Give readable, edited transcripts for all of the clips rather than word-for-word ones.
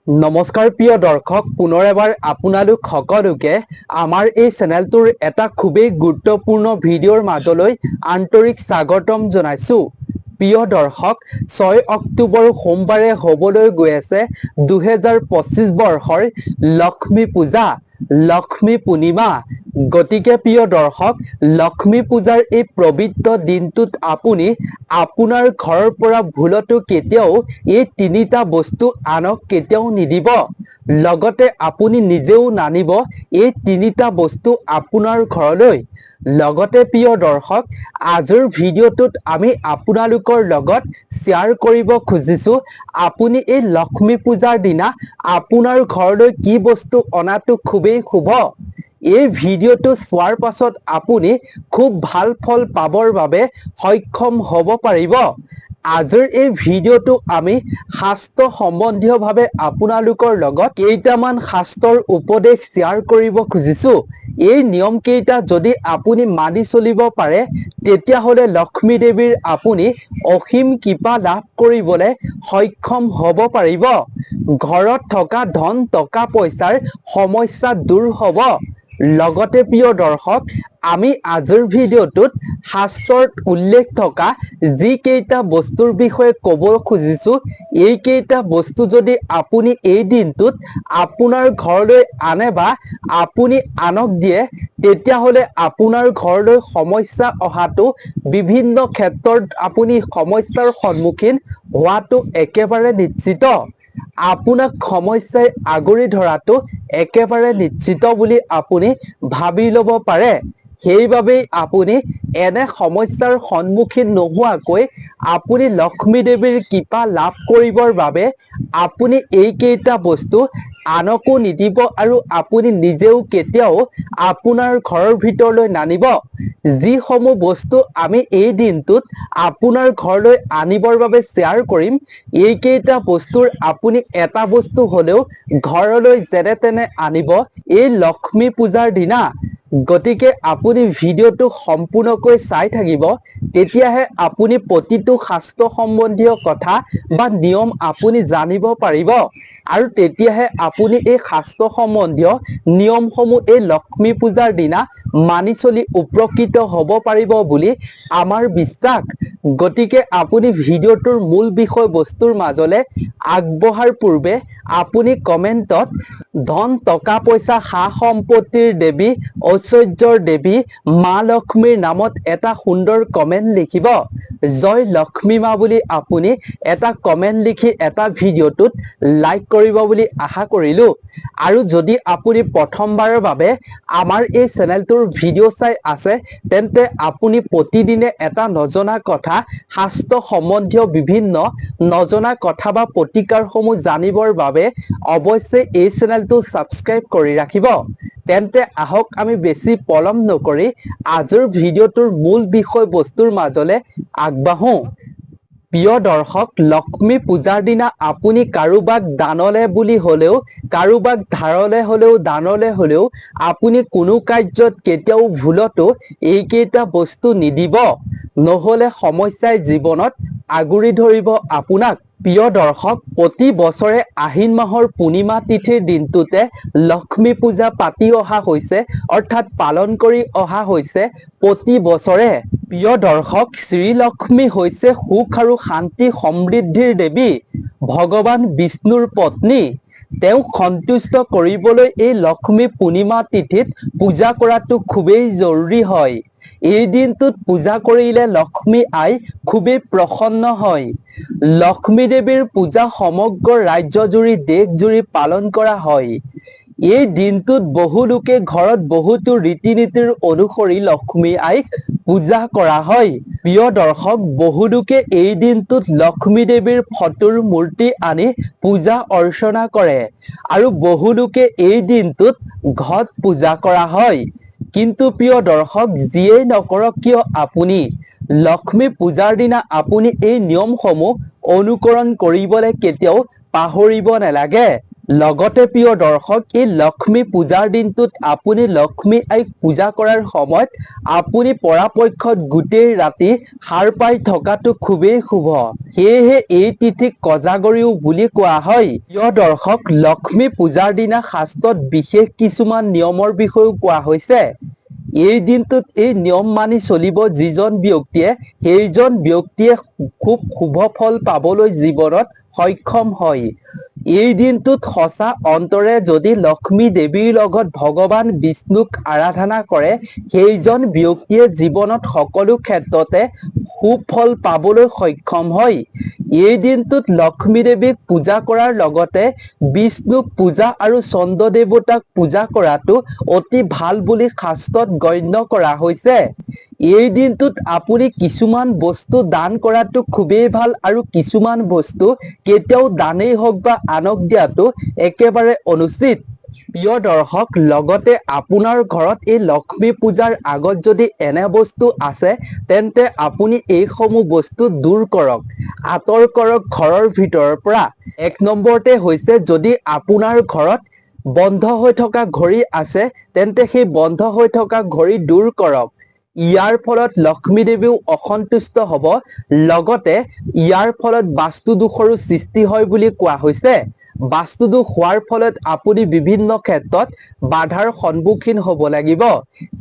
নমস্কাৰ প্ৰিয় দৰ্শক, পুনৰ এবাৰ আপোনালোক সকলোকে আমাৰ এই চেনেলটোৰ এটা খুবেই গুৰুত্বপূৰ্ণ ভিডিঅ'ৰ মাজলৈ আন্তৰিক স্বাগতম জনাইছো। প্ৰিয় দৰ্শক, 6 অক্টোবৰ সোমবাৰে হ'বলৈ গৈ আছে 2025 বৰ্ষৰ লক্ষ্মী পূজা, লক্ষ্মী পূৰ্ণিমা। গতিকে প্ৰিয় দৰ্শক, লক্ষ্মী পূজাৰ এই পবিত্ৰ দিনটোত আপুনি আপোনাৰ ঘৰৰ পৰা ভুলতো কেতিয়াও এই তিনিটা বস্তু আনক কেতিয়াও নিদিব। লগতে আপুনি নিজেও নানিব এই তিনিটা বস্তু আপোনাৰ ঘৰলৈ। লগতে প্ৰিয় দৰ্শক, আজিৰ ভিডিঅ'টোত আমি আপোনালোকৰ লগত শ্বেয়াৰ কৰিব খুজিছো আপুনি এই লক্ষ্মী পূজাৰ দিনা আপোনাৰ ঘৰলৈ কি বস্তু অনাটো খুবেই শুভ। এই ভিডিঅ'টো চোৱাৰ পাছত আপুনি খুব ভাল ফল পাবৰ বাবে সক্ষম হ'ব পাৰিব। আজিৰ এই ভিডিঅ'টো আমি শাস্ত্ৰ সম্বন্ধীয়ভাৱে আপোনালোকৰ লগত কেইটামান শাস্ত্ৰৰ উপদেশ শ্বেয়াৰ কৰিব খুজিছো। এই নিয়ম কেইটা যদি আপুনি মানি চলিব পাৰে, তেতিয়াহ'লে লক্ষ্মী দেৱীৰ আপুনি অসীম কৃপা লাভ কৰিবলৈ সক্ষম হ'ব পাৰিব। ঘৰত থকা ধন টকা পইচাৰ সমস্যা দূৰ হ'ব। লগতে প্ৰিয় দৰ্শক, আমি আজিৰ ভিডিঅ'টোত শাস্ত্ৰত উল্লেখ থকা যি কেইটা বস্তুৰ বিষয়ে ক'ব খুজিছো, এই কেইটা বস্তু যদি আপুনি এই দিনটোত আপোনাৰ ঘৰলৈ আনে বা আপুনি আনক দিয়ে, তেতিয়াহ'লে আপোনাৰ ঘৰলৈ সমস্যা অহাটো বিভিন্ন ক্ষেত্ৰত আপুনি সমস্যাৰ সন্মুখীন হোৱাটো একেবাৰে নিশ্চিত। আপোনাক সমস্যাই আগুৰি ধৰাটো একেবাৰে নিশ্চিত বুলি আপুনি ভাবি ল'ব পাৰে। সেইবাবেই আপুনি এনে সমস্যাৰ সন্মুখীন নোহোৱাকৈ আপুনি লক্ষ্মী দেৱীৰ কৃপা লাভ কৰিবৰ বাবে আপুনি এইকেইটা বস্তু আনকো নিদিব আৰু আপুনি নিজেও কেতিয়াও আপোনাৰ ঘৰৰ ভিতৰলৈ নানিব। যিসমূহ বস্তু আমি এই দিনটোত আপোনাৰ ঘৰলৈ আনিবৰ বাবে শ্বেয়াৰ কৰিম, এইকেইটা বস্তুৰ আপুনি এটা বস্তু হ'লেও ঘৰলৈ যেনে তেনে আনিব এই লক্ষ্মী পূজাৰ দিনা। গতিকে আপুনি ভিডিঅ'টো সম্পূৰ্ণকৈ চাই থাকিব, তেতিয়াহে আপুনি প্ৰতিটো শাস্ত্ৰ সম্বন্ধীয় কথা বা নিয়ম আপুনি জানিব পাৰিব আৰু তেতিয়াহে আপুনি এই শাস্ত্ৰ সম্বন্ধীয় নিয়মসমূহ এই লক্ষ্মী পূজাৰ দিনা মানি চলি উপকৃত হ'ব পাৰিব বুলি আমাৰ বিশ্বাস। গতিকে আপুনি ভিডিঅ'টোৰ মূল বিষয়বস্তুৰ মাজলৈ আগবঢ়াৰ পূৰ্বে আপুনি কমেণ্টত ধন টকা পইচা সা সম্পত্তিৰ দেৱী, ঐশ্বৰ্যৰ দেৱী মা লক্ষ্মীৰ নামত এটা সুন্দৰ কমেণ্ট লিখিব। জয় লক্ষ্মী মা বুলি আপুনি এটা কমেণ্ট লিখি এটা ভিডিঅ'টোত লাইক কৰিব বুলি আশা কৰিলো। আৰু যদি আপুনি প্ৰথমবাৰৰ বাবে আমাৰ এই চেনেলটোৰ ভিডিঅ' চাই আছে, তেন্তে আপুনি প্ৰতিদিনে এটা নজনা কথা, শাস্ত্ৰ সম্বন্ধীয় বিভিন্ন নজনা কথা বা প্ৰতিকাৰসমূহ জানিবৰ বাবে অৱশ্যে এই চেনেলটো ছাবস্ক্ৰাইব কৰি ৰাখিব। তেন্তে আহক আমি বেছি পলম নকৰি আজিৰ ভিডিঅ'টোৰ মূল বিষয়বস্তুৰ মাজলৈ আগবাঢ়ো। প্ৰিয় দৰ্শক, লক্ষ্মী পূজাৰ দিনা আপুনি কাৰোবাক দানলে বুলি হ'লেও, কাৰোবাক ধাৰলে হ'লেও, দানলে হ'লেও আপুনি কোনো কাৰ্যত কেতিয়াও ভুলতো এইকেইটা বস্তু নিদিব, নহ'লে সমস্যাই জীৱনত আগুৰি ধৰিব আপোনাক। প্ৰিয় দৰ্শক, প্ৰতি বছৰে আহিন মাহৰ পূৰ্ণিমা তিথিৰ দিনটোতে লক্ষ্মী পূজা পাতি অহা হৈছে, অৰ্থাৎ পালন কৰি অহা হৈছে প্ৰতি বছৰে। প্ৰিয় দৰ্শক, শ্ৰীলক্ষ্মী হৈছে সুখ আৰু শান্তি সমৃদ্ধিৰ দেৱী, ভগৱান বিষ্ণুৰ পত্নী। তেওঁক সন্তুষ্ট কৰিবলৈ এই লক্ষ্মী পূৰ্ণিমা তিথিত পূজা কৰাটো খুবেই জৰুৰী হয়। এই দিনটোত পূজা কৰিলে লক্ষ্মী আই খুবেই প্ৰসন্ন হয়। লক্ষ্মী দেৱীৰ পূজা সমগ্ৰ ৰাজ্যজুৰি দেশজুৰি পালন কৰা হয়। এই দিনটোত বহু লোকে ঘৰত বহুতো ৰীতি নীতিৰ অনুসৰি লক্ষ্মী আইক পূজা কৰা হয়। প্ৰিয় দৰ্শক, বহু লোকে এই দিনটোত লক্ষ্মী দেৱীৰ ফটোৰ মূৰ্তি আনি পূজা অৰ্চনা কৰে আৰু বহু লোকে এই দিনটোত ঘট পূজা কৰা হয়। কিন্তু প্ৰিয় দৰ্শক, যিয়েই নকৰক কিয় আপুনি লক্ষ্মী পূজাৰ দিনা আপুনি এই নিয়মসমূহ অনুকৰণ কৰিবলৈ কেতিয়াও পাহৰিব নালাগে। লগতে প্ৰিয় দৰ্শক এই লক্ষ্মী পূজাৰ দিনটোত আপুনি লক্ষ্মী আইক পূজা কৰাৰ সময়ত আপুনি পৰাপক্ষত গোটেই ৰাতি সাৰ পাই থকাটো খুবেই শুভ। সেয়েহে এই তিথিক কজাগৰিও বুলি কোৱা হয়। প্ৰিয় দৰ্শক লক্ষ্মী পূজাৰ দিনা শাস্ত্ৰত বিশেষ কিছুমান নিয়মৰ বিষয়েও কোৱা হৈছে। এই দিনটোত এই নিয়ম মানি চলিব যিজন ব্যক্তিয়ে সেইজন ব্যক্তিয়ে খুব শুভ ফল পাবলৈ জীৱনত সক্ষম হয়। এই দিনটোত সঁচা অন্তৰে যদি লক্ষ্মী দেৱীৰ লগত ভগৱান বিষ্ণুক আৰাধনা কৰে সেইজন ব্যক্তিয়ে জীৱনত সকলো ক্ষেত্ৰতে সুফল পাবলৈ সক্ষম হয়। এই দিনটোত লক্ষ্মী দেৱীক পূজা কৰাৰ লগতে বিষ্ণুক পূজা আৰু চন্দ্ৰ দেৱতাক পূজা কৰাটো অতি ভাল বুলি শাস্ত্ৰত গণ্য কৰা হৈছে। এই দিনটোত আপুনি কিছুমান বস্তু দান কৰাটো খুবেই ভাল আৰু কিছুমান বস্তু কেতিয়াও দানেই হওক বা আনক দিয়াটো একেবাৰে অনুচিত। প্ৰিয় দৰ্শক লগতে আপোনাৰ ঘৰত এই লক্ষ্মী পূজাৰ আগত যদি এনে বস্তু আছে তেন্তে আপুনি এইসমূহ বস্তু দূৰ কৰক, আঁতৰ কৰক ঘৰৰ ভিতৰৰ পৰা। এক নম্বৰতে হৈছে যদি আপোনাৰ ঘৰত বন্ধ হৈ থকা ঘড়ী আছে তেন্তে সেই বন্ধ হৈ থকা ঘড়ী দূৰ কৰক। ইয়াৰ ফলত লক্ষ্মী দেৱীও অসন্তুষ্ট হ'ব, লগতে ইয়াৰ ফলত বাস্তু দোষৰো সৃষ্টি হয় বুলি কোৱা হৈছে। বাস্তু দোষ হোৱাৰ ফলত আপুনি বিভিন্ন ক্ষেত্ৰত বাধাৰ সন্মুখীন হ'ব লাগিব।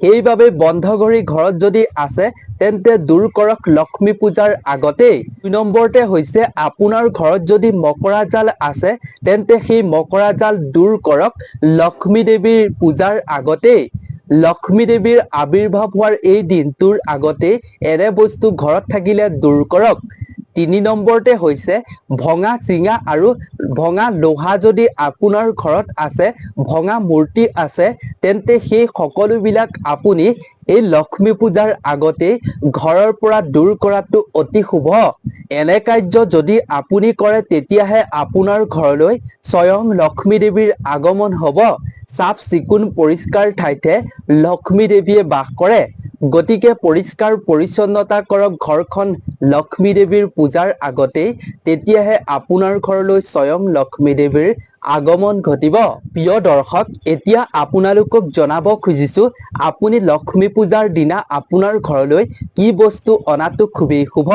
সেইবাবে বন্ধ ঘড়ী ঘৰত যদি আছে তেন্তে দূৰ কৰক লক্ষ্মী পূজাৰ আগতেই। ২ নম্বৰতে হৈছে আপোনাৰ ঘৰত যদি মকৰা জাল আছে তেন্তে সেই মকৰা জাল দূৰ কৰক লক্ষ্মী দেৱীৰ পূজাৰ আগতেই। লক্ষ্মী দেৱীৰ আবিৰ্ভাৱ হোৱাৰ এই দিনটোৰ আগতেই এনে বস্তু ঘৰত থাকিলে দূৰ কৰক। ৩ নম্বৰতে হৈছে ভঙা চিঙা আৰু ভঙা লোহা যদি আপোনাৰ ঘৰত আছে, ভঙা মূৰ্তি আছে তেন্তে সেই সকলোবিলাক আপুনি এই লক্ষ্মী পূজাৰ আগতেই ঘৰৰ পৰা দূৰ কৰাটো অতি শুভ। এনে কাৰ্য যদি আপুনি কৰে তেতিয়াহে আপোনাৰ ঘৰলৈ স্বয়ং লক্ষ্মী দেৱীৰ আগমন হ'ব। চাফ চিকুণ পৰিষ্কাৰ ঠাইতে লক্ষ্মী দেৱীয়ে বাস কৰে, গতিকে পৰিষ্কাৰ পৰিচ্ছন্নতা কৰক ঘৰখন লক্ষ্মী দেৱীৰ পূজাৰ আগতেই, তেতিয়াহে আপোনাৰ ঘৰলৈ স্বয়ং লক্ষ্মী দেৱীৰ আগমন ঘটিব। প্ৰিয় দৰ্শক এতিয়া আপোনালোকক জনাব খুজিছো আপুনি লক্ষ্মী পূজাৰ দিনা আপোনাৰ ঘৰলৈ কি বস্তু অনাটো খুবেই শুভ।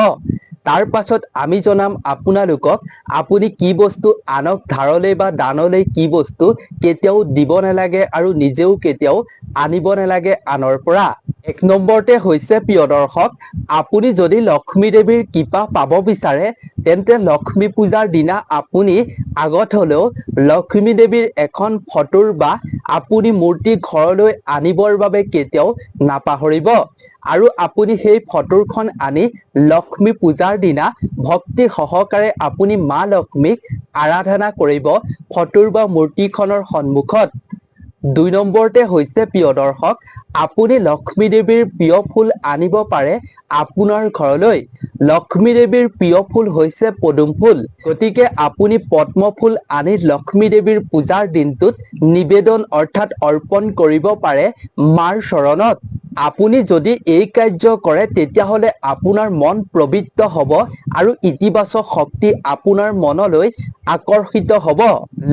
তাৰ পাছত আমি জনাম আপোনালোকক আপুনি কি বস্তু আনক ধাৰলৈ বা দানলৈ কি বস্তু কেতিয়াও দিব নালাগে আৰু নিজেও কেতিয়াও আনিব নালাগে আনৰ পৰা। ১ নম্বৰতে হৈছে প্ৰিয় দৰ্শক আপুনি যদি লক্ষ্মী দেৱীৰ কৃপা পাব বিচাৰে তেন্তে লক্ষ্মী পূজাৰ দিনা আপুনি আগত হলেও লক্ষ্মী দেৱীৰ এখন ফটোৰ বা আপুনি মূৰ্তি ঘৰলৈ আনিবৰ বাবে কেতিয়াও নাপাহৰিব। আৰু আপুনি সেই ফটোখন আনি লক্ষ্মী পূজাৰ দিনা ভক্তি সহকাৰে আপুনি মা লক্ষ্মীক আৰাধনা কৰিব ফটোৰ বা মূৰ্তিখনৰ সন্মুখত। ২ নম্বৰতে হৈছে প্ৰিয় দৰ্শক আপুনি লক্ষ্মী দেৱীৰ প্ৰিয় ফুল আনিব পাৰে আপোনাৰ ঘৰলৈ। লক্ষ্মী দেৱীৰ প্ৰিয় ফুল হৈছে পদুম ফুল, গতিকে আপুনি পদ্ম ফুল আনি লক্ষ্মী দেৱীৰ পূজাৰ দিনটোত নিবেদন অৰ্থাৎ অৰ্পণ কৰিব পাৰে মাৰ চৰণত। আপুনি যদি এই কাৰ্য কৰে তেতিয়াহ'লে আপোনাৰ মন পবিত্ৰ হ'ব আৰু ইতিবাচক শক্তি আপোনাৰ মনলৈ আকৰ্ষিত হ'ব।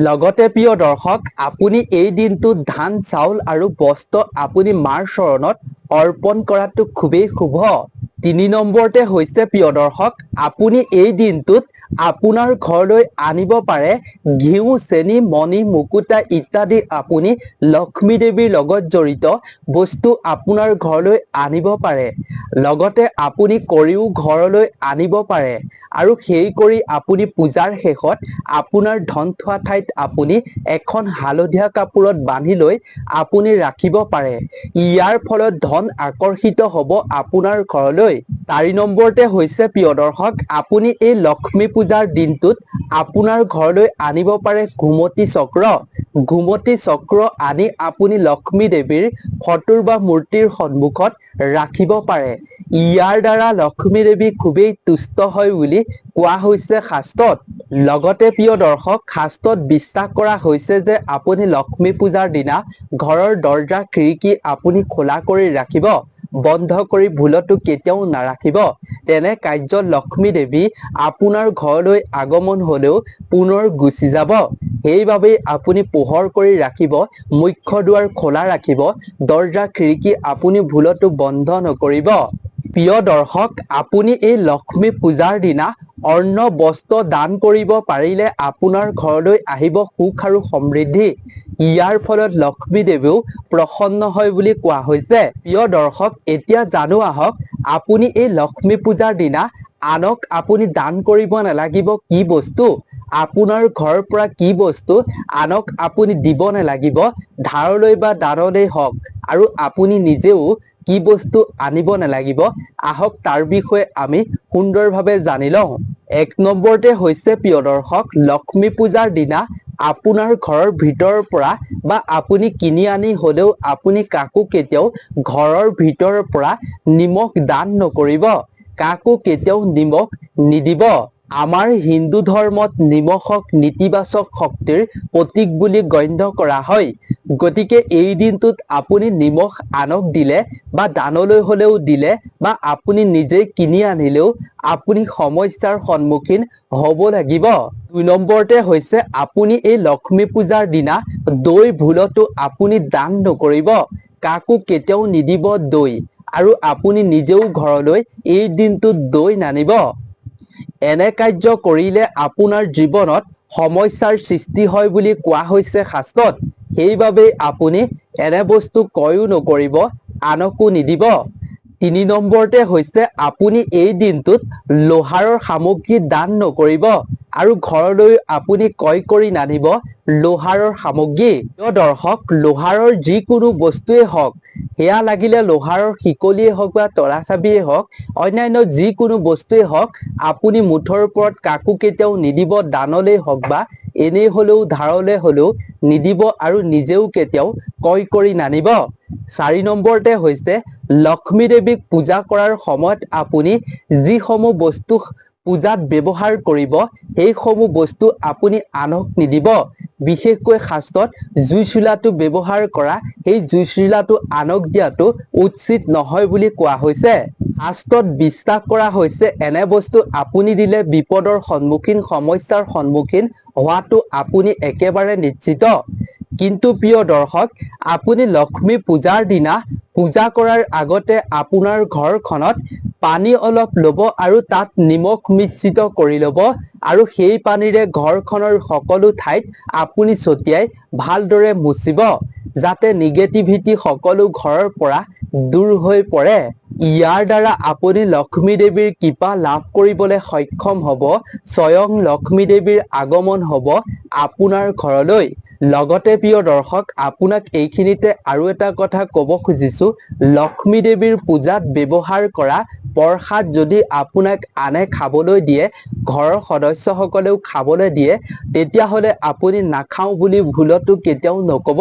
লগতে প্ৰিয় দৰ্শক আপুনি এই দিনটোত ধান চাউল আৰু বস্ত্ৰ আপুনি মাৰ চৰণত অৰ্পণ কৰাটো খুবেই শুভ। ৩ নম্বৰতে হৈছে প্ৰিয় দৰ্শক আপুনি এই দিনটোত আপোনাৰ ঘৰলৈ আনিব পাৰে ঘিউ, চেনি, মণি, মুকুতা ইত্যাদি আপুনি লক্ষ্মী দেৱীৰ লগত জড়িত বস্তু আপোনাৰ ঘৰলৈ আনিব পাৰে। লগতে আপুনি কৰিও ঘৰলৈ আনিব পাৰে আৰু সেই কৰি আপুনি পূজাৰ শেষত আপোনাৰ ধন থোৱা ঠাইত আপুনি এখন হালধীয়া কাপোৰত বান্ধি লৈ আপুনি ৰাখিব পাৰে। ইয়াৰ ফলত ধন আকৰ্ষিত হ'ব আপোনাৰ ঘৰলৈ। ৪ নম্বৰতে হৈছে প্ৰিয় দৰ্শক আপুনি এই লক্ষ্মী পূজাৰ দিনটোত আপোনাৰ ঘৰলৈ আনিব পাৰে ঘুমতি চক্ৰ। ঘুমতি চক্ৰ আনি আপুনি লক্ষ্মী দেৱীৰ ফটোৰ বা মূৰ্তিৰ সন্মুখত ৰাখিব পাৰে। ইয়াৰ দ্বাৰা লক্ষ্মী দেৱী খুবেই তুষ্ট হয় বুলি কোৱা হৈছে শাস্ত্ৰত। লগতে প্ৰিয় দৰ্শক শাস্ত্ৰত বিশ্বাস কৰা হৈছে যে আপুনি লক্ষ্মী পূজাৰ দিনা ঘৰৰ দৰ্জা খিৰিকী আপুনি খোলা কৰি ৰাখিব বন্ধ কৰি ভুলতো কেতিয়াও নাৰাখিব। তেনে কাৰ্যত লক্ষ্মী দেৱী আপোনাৰ ঘৰলৈ আগমন হলেও পুনৰ গুচি যাব। সেইবাবেই আপুনি পোহৰ কৰি ৰাখিব, মুখ্য দুৱাৰ খোলা ৰাখিব, দৰ্জা খিৰিকী আপুনি ভুলতো বন্ধ নকৰিব। প্ৰিয় দৰ্শক, আপুনি এই লক্ষ্মী পূজাৰ দিনা অন্ন বস্ত্ৰ দান কৰিব পাৰিলে আপোনাৰ ঘৰলৈ আহিব সুখ আৰু সমৃদ্ধি। ইয়াৰ ফলত লক্ষ্মী দেৱীও প্ৰসন্ন হয় বুলি কোৱা হৈছে। প্ৰিয় দৰ্শক, এতিয়া জানো আহক, আপুনি এই লক্ষ্মী পূজাৰ দিনা আনক আপুনি দান কৰিব নালাগিব কি বস্তু, আপোনাৰ ঘৰৰ পৰা কি বস্তু আনক আপুনি দিব নালাগিব, ধাৰলৈ বা দানলৈ হওক, আৰু আপুনি নিজেও কি বস্তু আনিব নালাগিব। আহক তাৰ বিষয়ে আমি সুন্দৰভাৱে জানি লওঁ। 1 নম্বৰতে হৈছে প্ৰিয় দৰ্শক, লক্ষ্মী পূজাৰ দিনা আপোনাৰ ঘৰৰ ভিতৰৰ পৰা বা আপুনি কিনি আনি হলেও আপুনি কাকো কেতিয়াও ঘৰৰ ভিতৰৰ পৰা নিমখ দান নকৰিব, কাকো কেতিয়াও নিমখ নিদিব। আমাৰ হিন্দু ধৰ্মত নিমখক নেতিবাচক শক্তিৰ প্ৰতীক বুলি গণ্য কৰা হয়। গতিকে এই দিনটোত আপুনি নিমখ আনক দিলে বা দানলৈ হলেও দিলে বা আপুনি নিজে কিনি আনিলেও আপুনি সমস্যাৰ সন্মুখীন হ'ব লাগিব। 2 নম্বৰতে হৈছে আপুনি এই লক্ষ্মী পূজাৰ দিনা দৈ ভুলতো আপুনি দান নকৰিব, কাকো কেতিয়াও নিদিব দৈ, আৰু আপুনি নিজেও ঘৰলৈ এই দিনটোত দৈ নানিব। এনে কাৰ্য কৰিলে আপোনাৰ জীৱনত সমস্যাৰ সৃষ্টি হয় বুলি কোৱা হৈছে শাস্ত্ৰত। সেইবাবে আপুনি এনে বস্তু ক্ৰয়ো নকৰিব, আনকো নিদিব। 3 নম্বৰতে হৈছে আপুনি এই দিনটোত লোহাৰৰ সামগ্ৰী দান নকৰিব, আৰু ঘৰলৈ আপুনি ক্ৰয় কৰি নানিব লোহাৰৰ সামগ্ৰী। প্ৰিয় দৰ্শক, লোহাৰৰ যিকোনো বস্তুৱেই হওক, সেয়া লাগিলে লোহাৰৰ শিকলিয়ে হওক বা তৰা চাবিয়ে হওক, অন্যান্য যিকোনো বস্তুৱেই হওক, আপুনি মুঠৰ ওপৰত কাকো কেতিয়াও নিদিব, দানলৈ হওক বা এনেই হলেও ধাৰলৈ হলেও নিদিব, আৰু নিজেও কেতিয়াও ক্ৰয় কৰি নানিব। 4 নম্বৰতে হৈছে লক্ষ্মী দেৱীক পূজা কৰাৰ সময়ত আপুনি যিসমূহ বস্তু পূজাত ব্যৱহাৰ কৰিব, সেইসমূহ বস্তু আপুনি আনক নিদিব। বিশেষকৈ শাস্ত্ৰত জুই চোলাটো ব্যৱহাৰ কৰা, সেই জুই চোলাটো আনক দিয়াটো উচিত নহয় বুলি কোৱা হৈছে। শাস্ত্ৰত বিশ্বাস কৰা হৈছে এনে বস্তু আপুনি দিলে বিপদৰ সন্মুখীন, সমস্যাৰ সন্মুখীন হোৱাটো আপুনি একেবাৰে নিশ্চিত। কিন্তু প্ৰিয় দৰ্শক, আপুনি লক্ষ্মী পূজাৰ দিনা পূজা কৰাৰ আগতে আপোনাৰ ঘৰখনত পানী অলপ ল'ব আৰু তাত নিমখ মিশ্ৰিত কৰি ল'ব, আৰু সেই পানীৰে ঘৰখনৰ সকলো ঠাইত আপুনি ছটিয়াই ভালদৰে মুচিব, যাতে নিগেটিভিটি সকলো ঘৰৰ পৰা দূৰ হৈ পৰে। ইয়াৰ দ্বাৰা আপুনি লক্ষ্মী দেৱীৰ কৃপা লাভ কৰিবলৈ সক্ষম হ'ব। স্বয়ং লক্ষ্মী দেৱীৰ আগমন হ'ব আপোনাৰ ঘৰলৈ। লগতে প্ৰিয় দৰ্শক, আপোনাক এইখিনিতে আৰু এটা কথা ক'ব খুজিছো, লক্ষ্মী দেৱীৰ পূজাত ব্যৱহাৰ কৰা প্ৰসাদ যদি আপোনাক আনে খাবলৈ দিয়ে, ঘৰৰ সদস্যসকলেও খাবলৈ দিয়ে, তেতিয়াহ'লে আপুনি নাখাওঁ বুলি ভুলতো কেতিয়াও নক'ব।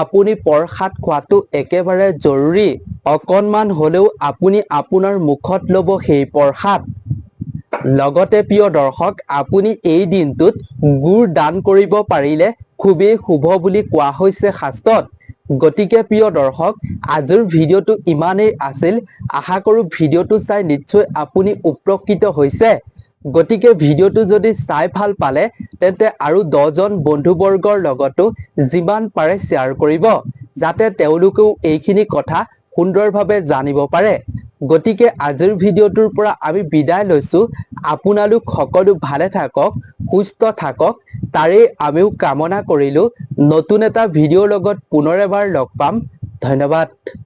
আপুনি প্ৰসাদ খোৱাটো একেবাৰে জৰুৰী। অকণমান হলেও আপুনি আপোনাৰ মুখত ল'ব সেই প্ৰসাদ। লগতে প্ৰিয় দৰ্শক, আপুনি এই দিনটোত গুড় দান কৰিব পাৰিলে খুবেই শুভ বুলি কোৱা হৈছে শাস্ত্ৰত। গতিকে প্ৰিয় দৰ্শক, আজিৰ ভিডিঅ'টো ইমানেই আছিল। আশা কৰোঁ ভিডিঅ'টো চাই নিশ্চয় আপুনি উপকৃত হৈছে। গতিকে ভিডিঅ'টো যদি চাই ভাল পালে তেন্তে আৰু 10 জন বন্ধুবৰ্গৰ লগতো যিমান পাৰে শ্বেয়াৰ কৰিব, যাতে তেওঁলোকেও এইখিনি কথা সুন্দৰভাৱে জানিব পাৰে। গতিকে আজিৰ ভিডিঅ'টোৰ পৰা আমি বিদায় লৈছো। আপোনালোক সকলো ভালে থাকক, সুস্থ থাকক, তাৰেই আমিও কামনা কৰিলো। নতুন এটা ভিডিঅ'ৰ লগত পুনৰ এবাৰ লগ পাম। ধন্যবাদ।